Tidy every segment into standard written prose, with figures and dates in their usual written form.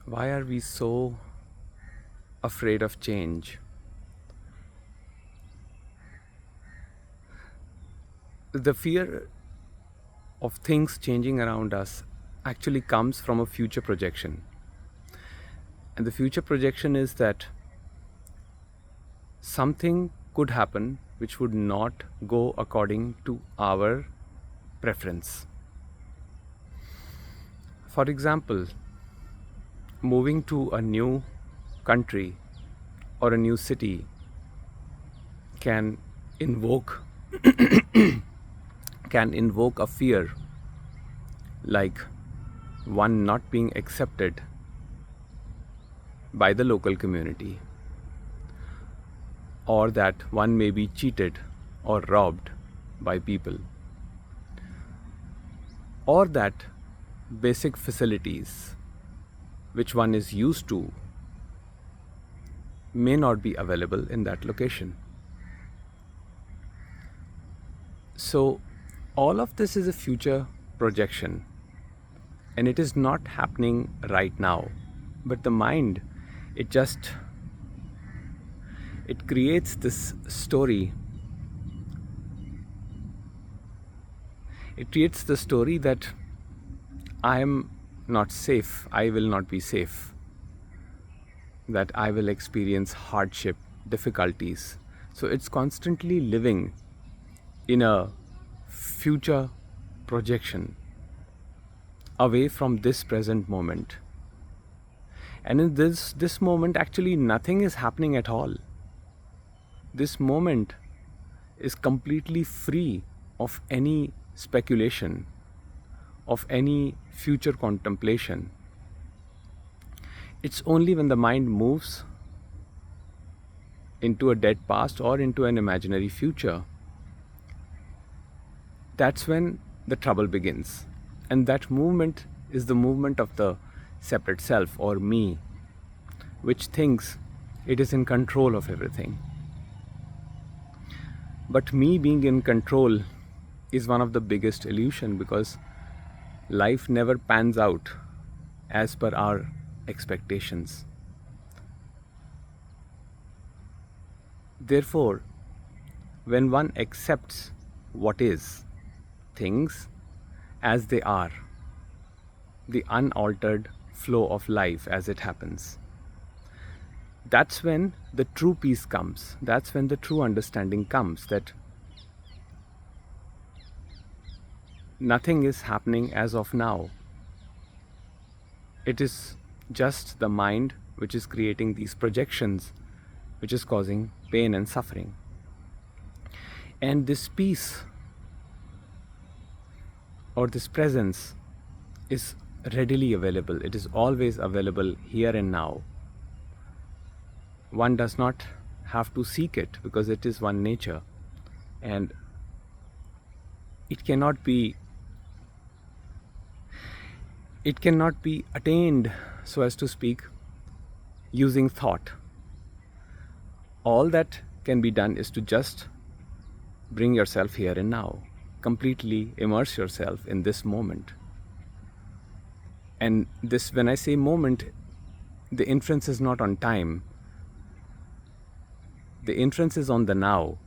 Why are we so afraid of change? The fear of things changing around us actually comes from a future projection. And the future projection is that something could happen which would not go according to our preference. For example, moving to a new country or a new city can invoke can invoke a fear like one not being accepted by the local community, or that one may be cheated or robbed by people, or that basic facilities which one is used to may not be available in that location. So all of this is a future projection, and it is not happening right now, but the mind, it just it creates this story. It creates the story that I am not safe, I will not be safe, that I will experience hardship, difficulties. So it's constantly living in a future projection away from this present moment. And in this moment, actually nothing is happening at all. This moment is completely free of any speculation, of any future contemplation. It's only when the mind moves into a dead past or into an imaginary future, that's when the trouble begins. And that movement is the movement of the separate self or me, which thinks it is in control of everything. But me being in control is one of the biggest illusion, because life never pans out as per our expectations. Therefore, when one accepts what is, things as they are, the unaltered flow of life as it happens, that's when the true peace comes. That's when the true understanding comes, that nothing is happening as of now. It is just the mind which is creating these projections, which is causing pain and suffering. And this peace or this presence is readily available. It is always available here and now. One does not have to seek it, because it is one nature, and it cannot be attained, so as to speak, using thought. All that can be done is to just bring yourself here and now, completely immerse yourself in this moment. And this, when I say moment, the inference is not on time. The inference is on the now.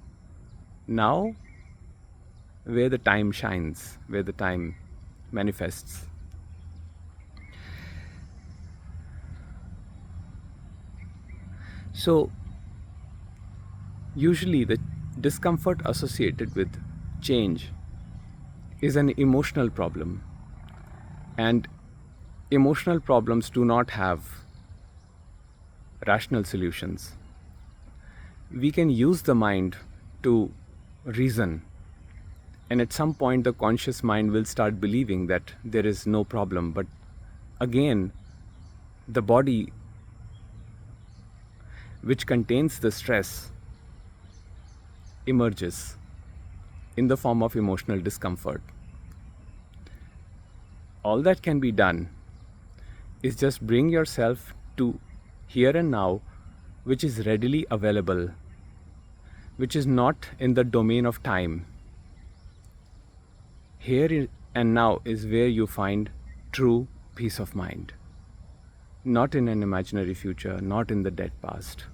Now, where the time shines, where the time manifests. So, usually the discomfort associated with change is an emotional problem. And emotional problems do not have rational solutions. We can use the mind to reason, and at some point the conscious mind will start believing that there is no problem. But again, the body, which contains the stress, emerges in the form of emotional discomfort. All that can be done is just bring yourself to here and now, which is readily available, which is not in the domain of time. Here and now is where you find true peace of mind. not in an imaginary future, not in the dead past.